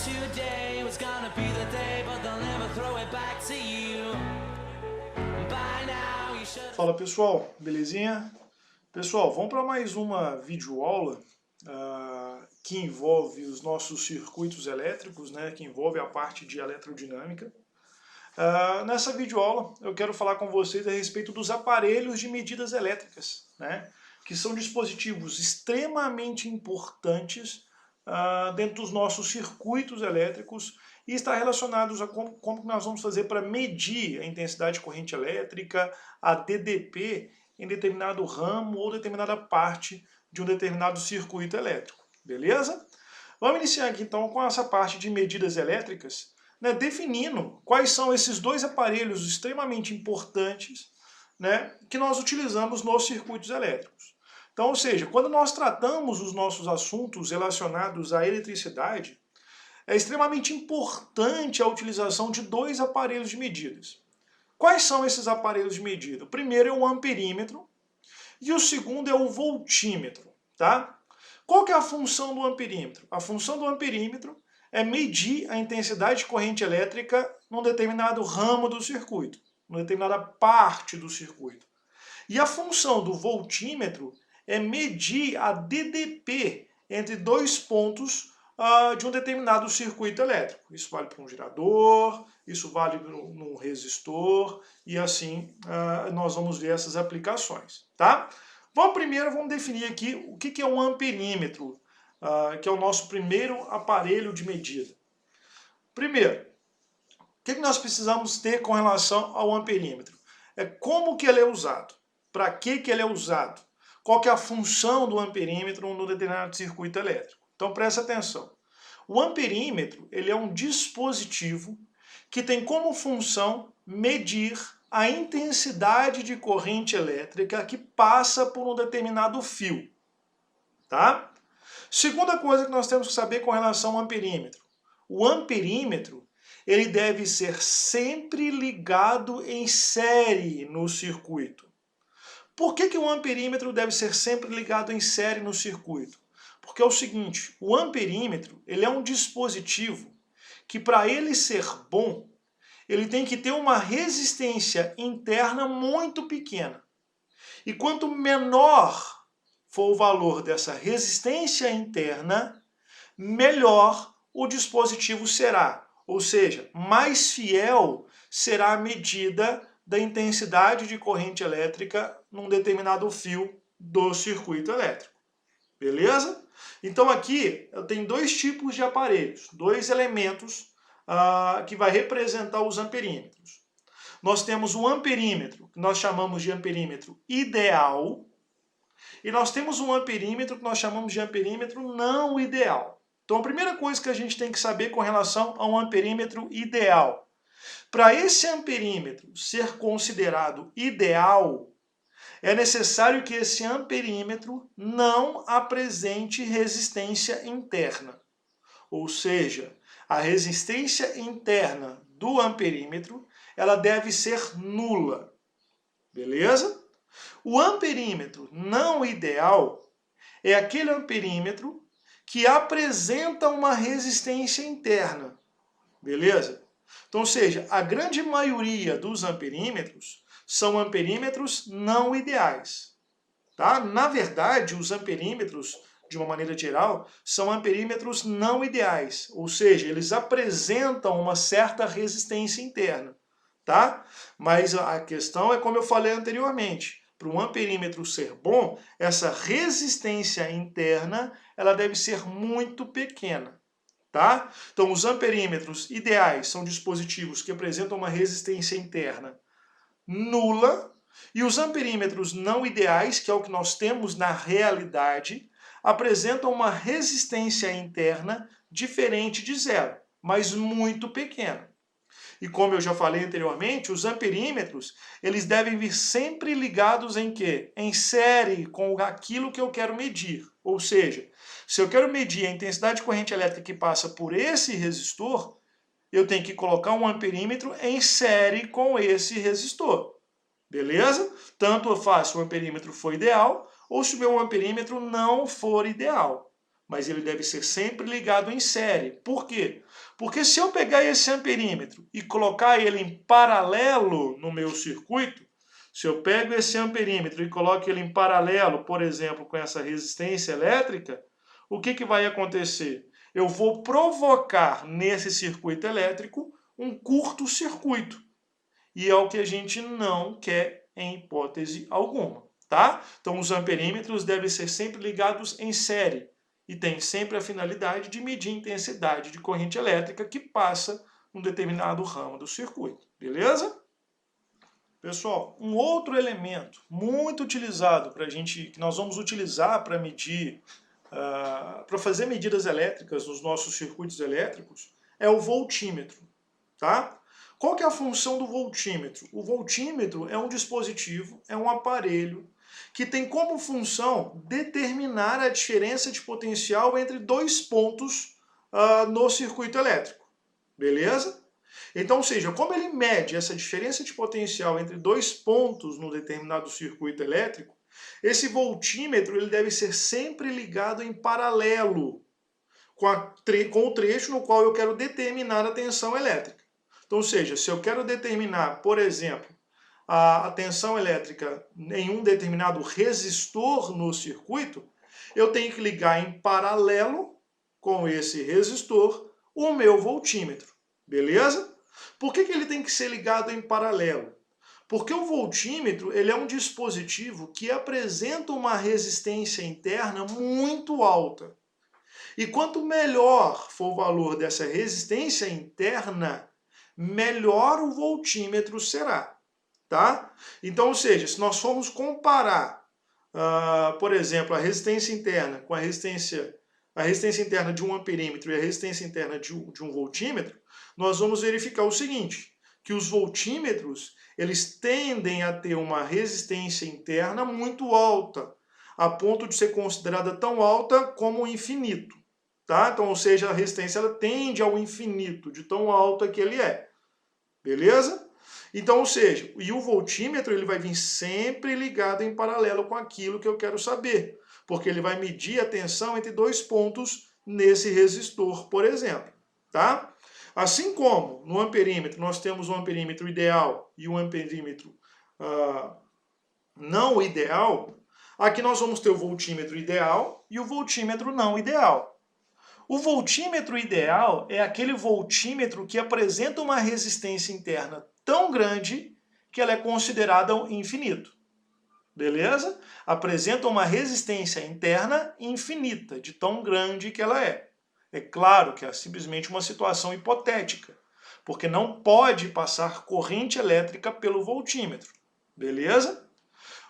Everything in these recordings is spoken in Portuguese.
today was gonna be the day, but they'll never throw it back to you. By now you should. Fala pessoal, belezinha? Pessoal, vamos para mais uma videoaula que envolve os nossos circuitos elétricos, né, que envolve a parte de eletrodinâmica. Nessa videoaula eu quero falar com vocês a respeito dos aparelhos de medidas elétricas, né, que são dispositivos extremamente importantes dentro dos nossos circuitos elétricos e está relacionados a como nós vamos fazer para medir a intensidade de corrente elétrica, a DDP, em determinado ramo ou determinada parte de um determinado circuito elétrico, beleza? Vamos iniciar aqui então com essa parte de medidas elétricas, né, definindo quais são esses dois aparelhos extremamente importantes, né, que nós utilizamos nos circuitos elétricos. Então, ou seja, quando nós tratamos os nossos assuntos relacionados à eletricidade, é extremamente importante a utilização de dois aparelhos de medidas. Quais são esses aparelhos de medida? O primeiro é o amperímetro e o segundo é o voltímetro, tá? Qual que é a função do amperímetro? A função do amperímetro é medir a intensidade de corrente elétrica num determinado ramo do circuito, numa determinada parte do circuito. E a função do voltímetro é medir a DDP entre dois pontos de um determinado circuito elétrico. Isso vale para um gerador, isso vale num resistor, e assim nós vamos ver essas aplicações, tá? Vamos definir aqui o que é um amperímetro, que é o nosso primeiro aparelho de medida. Primeiro, o que nós precisamos ter com relação ao amperímetro? É como que ele é usado, para que ele é usado, qual que é a função do amperímetro num determinado circuito elétrico. Então presta atenção. O amperímetro ele é um dispositivo que tem como função medir a intensidade de corrente elétrica que passa por um determinado fio, tá? Segunda coisa que nós temos que saber com relação ao amperímetro. O amperímetro ele deve ser sempre ligado em série no circuito. Por que o amperímetro deve ser sempre ligado em série no circuito? Porque é o seguinte, o amperímetro ele é um dispositivo que para ele ser bom, ele tem que ter uma resistência interna muito pequena. E quanto menor for o valor dessa resistência interna, melhor o dispositivo será. Ou seja, mais fiel será a medida da intensidade de corrente elétrica num determinado fio do circuito elétrico. Beleza? Então aqui eu tenho dois tipos de aparelhos, dois elementos que vai representar os amperímetros. Nós temos um amperímetro, que nós chamamos de amperímetro ideal, e nós temos um amperímetro que nós chamamos de amperímetro não ideal. Então a primeira coisa que a gente tem que saber com relação a um amperímetro ideal, para esse amperímetro ser considerado ideal, é necessário que esse amperímetro não apresente resistência interna. Ou seja, a resistência interna do amperímetro ela deve ser nula. Beleza? O amperímetro não ideal é aquele amperímetro que apresenta uma resistência interna. Beleza? Então, ou seja, a grande maioria dos amperímetros são amperímetros não ideais. Tá? Na verdade, os amperímetros, de uma maneira geral, são amperímetros não ideais, ou seja, eles apresentam uma certa resistência interna. Tá? Mas a questão é como eu falei anteriormente, para um amperímetro ser bom, essa resistência interna ela deve ser muito pequena. Tá? Então, os amperímetros ideais são dispositivos que apresentam uma resistência interna nula, e os amperímetros não ideais, que é o que nós temos na realidade, apresentam uma resistência interna diferente de zero, mas muito pequena. E como eu já falei anteriormente, os amperímetros, eles devem vir sempre ligados em quê? Em série com aquilo que eu quero medir. Ou seja, se eu quero medir a intensidade de corrente elétrica que passa por esse resistor, eu tenho que colocar um amperímetro em série com esse resistor. Beleza? Tanto eu faço se o amperímetro for ideal ou se o meu amperímetro não for ideal. mas ele deve ser sempre ligado em série. Por quê? Porque se eu pegar esse amperímetro e colocar ele em paralelo no meu circuito, se eu pego esse amperímetro e coloco ele em paralelo, por exemplo, com essa resistência elétrica, o que vai acontecer? Eu vou provocar nesse circuito elétrico um curto-circuito. E é o que a gente não quer em hipótese alguma, tá? Então os amperímetros devem ser sempre ligados em série e tem sempre a finalidade de medir a intensidade de corrente elétrica que passa num determinado ramo do circuito, beleza? Pessoal, um outro elemento muito utilizado que nós vamos utilizar para medir, para fazer medidas elétricas nos nossos circuitos elétricos é o voltímetro, tá? Qual que é a função do voltímetro? O voltímetro é um dispositivo, é um aparelho que tem como função determinar a diferença de potencial entre dois pontos no circuito elétrico, beleza? Então, ou seja, como ele mede essa diferença de potencial entre dois pontos no determinado circuito elétrico, esse voltímetro ele deve ser sempre ligado em paralelo com o trecho no qual eu quero determinar a tensão elétrica. Então, ou seja, se eu quero determinar, por exemplo, a tensão elétrica em um determinado resistor no circuito, eu tenho que ligar em paralelo com esse resistor o meu voltímetro, beleza? Por que ele tem que ser ligado em paralelo? Porque o voltímetro ele é um dispositivo que apresenta uma resistência interna muito alta. E quanto melhor for o valor dessa resistência interna, melhor o voltímetro será, tá? Então, ou seja, se nós formos comparar, por exemplo, a resistência interna com a resistência interna de um amperímetro e a resistência interna de um voltímetro, nós vamos verificar o seguinte, que os voltímetros, eles tendem a ter uma resistência interna muito alta, a ponto de ser considerada tão alta como o infinito. Tá? Então, ou seja, a resistência ela tende ao infinito, de tão alta que ele é. Beleza? Então, ou seja, e o voltímetro ele vai vir sempre ligado em paralelo com aquilo que eu quero saber, porque ele vai medir a tensão entre dois pontos nesse resistor, por exemplo. Tá? Assim como no amperímetro nós temos um amperímetro ideal e um amperímetro não ideal, aqui nós vamos ter o voltímetro ideal e o voltímetro não ideal. O voltímetro ideal é aquele voltímetro que apresenta uma resistência interna tão grande que ela é considerada infinito. Beleza? Apresenta uma resistência interna infinita, de tão grande que ela é. É claro que é simplesmente uma situação hipotética, porque não pode passar corrente elétrica pelo voltímetro. Beleza?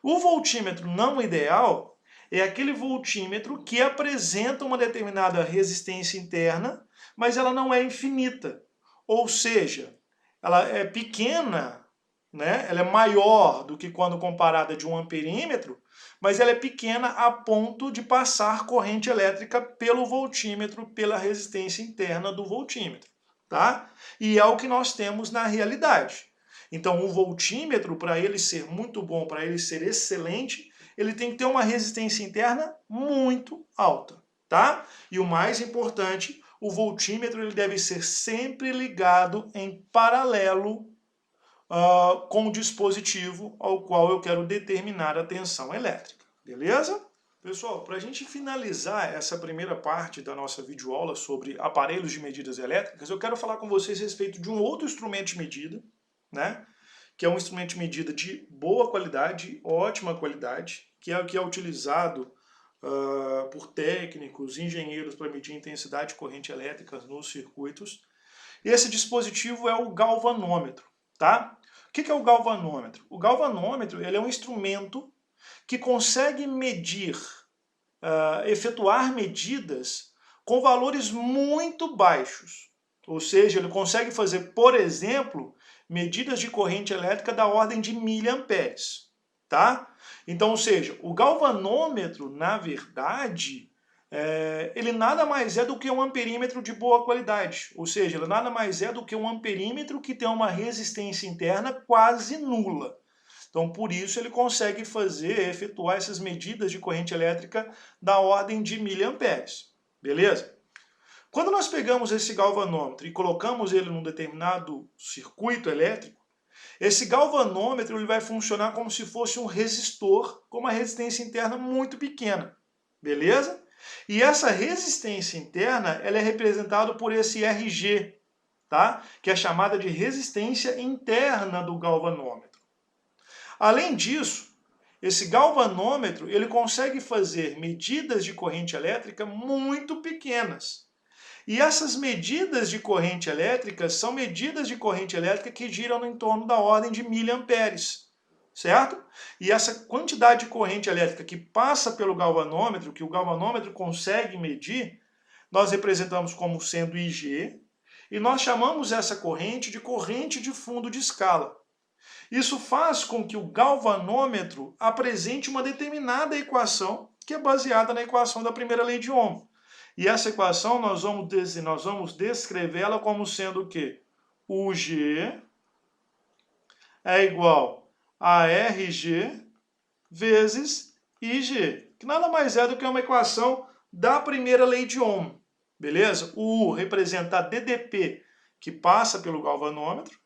O voltímetro não ideal é aquele voltímetro que apresenta uma determinada resistência interna, mas ela não é infinita. Ou seja, ela é pequena, né? Ela é maior do que quando comparada de um amperímetro, mas ela é pequena a ponto de passar corrente elétrica pelo voltímetro, pela resistência interna do voltímetro. Tá? E é o que nós temos na realidade. Então, o voltímetro, para ele ser muito bom, para ele ser excelente, ele tem que ter uma resistência interna muito alta, tá? E o mais importante, o voltímetro ele deve ser sempre ligado em paralelo com o dispositivo ao qual eu quero determinar a tensão elétrica, beleza? Pessoal, para a gente finalizar essa primeira parte da nossa videoaula sobre aparelhos de medidas elétricas, eu quero falar com vocês a respeito de um outro instrumento de medida, né? Que é um instrumento de medida de boa qualidade, ótima qualidade, que é utilizado por técnicos, engenheiros para medir a intensidade de corrente elétrica nos circuitos. E esse dispositivo é o galvanômetro, tá? O que é o galvanômetro? O galvanômetro ele é um instrumento que consegue medir, efetuar medidas com valores muito baixos. Ou seja, ele consegue fazer, por exemplo, medidas de corrente elétrica da ordem de miliamperes, tá? Então, ou seja, o galvanômetro, na verdade, ele nada mais é do que um amperímetro de boa qualidade. Ou seja, ele nada mais é do que um amperímetro que tem uma resistência interna quase nula. Então, por isso, ele consegue efetuar essas medidas de corrente elétrica da ordem de miliamperes. beleza? Quando nós pegamos esse galvanômetro e colocamos ele num determinado circuito elétrico, esse galvanômetro ele vai funcionar como se fosse um resistor com uma resistência interna muito pequena, beleza? E essa resistência interna ela é representada por esse RG, tá? Que é chamada de resistência interna do galvanômetro. Além disso, esse galvanômetro ele consegue fazer medidas de corrente elétrica muito pequenas. E essas medidas de corrente elétrica são medidas de corrente elétrica que giram em torno da ordem de miliamperes, certo? E essa quantidade de corrente elétrica que passa pelo galvanômetro, que o galvanômetro consegue medir, nós representamos como sendo IG, e nós chamamos essa corrente de fundo de escala. Isso faz com que o galvanômetro apresente uma determinada equação, que é baseada na equação da primeira lei de Ohm. E essa equação nós vamos descrevê-la como sendo o quê? UG é igual a RG vezes IG, que nada mais é do que uma equação da primeira lei de Ohm, beleza? O U representa a DDP, que passa pelo galvanômetro,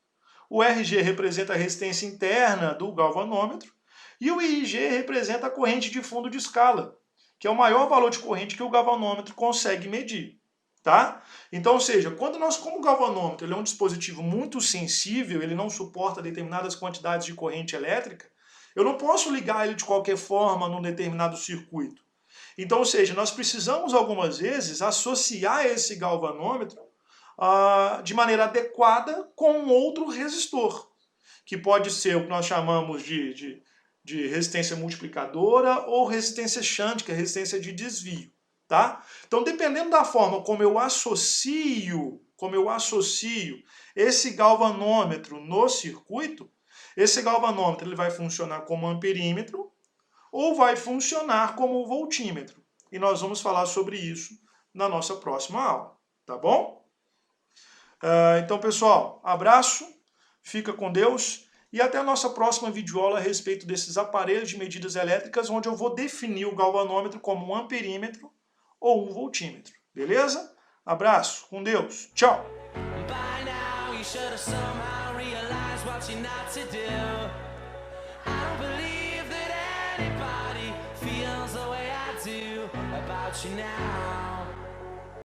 o RG representa a resistência interna do galvanômetro, e o IG representa a corrente de fundo de escala, que é o maior valor de corrente que o galvanômetro consegue medir, tá? Então, ou seja, como o galvanômetro ele é um dispositivo muito sensível, ele não suporta determinadas quantidades de corrente elétrica, eu não posso ligar ele de qualquer forma num determinado circuito. Então, ou seja, nós precisamos algumas vezes associar esse galvanômetro de maneira adequada com um outro resistor, que pode ser o que nós chamamos de resistência multiplicadora ou resistência shunt, que é resistência de desvio, tá? Então, dependendo da forma como eu associo esse galvanômetro no circuito, esse galvanômetro ele vai funcionar como amperímetro ou vai funcionar como voltímetro. E nós vamos falar sobre isso na nossa próxima aula, tá bom? Então, pessoal, abraço, fica com Deus. E até a nossa próxima videoaula a respeito desses aparelhos de medidas elétricas, onde eu vou definir o galvanômetro como um amperímetro ou um voltímetro. Beleza? Abraço, com Deus. Tchau! Now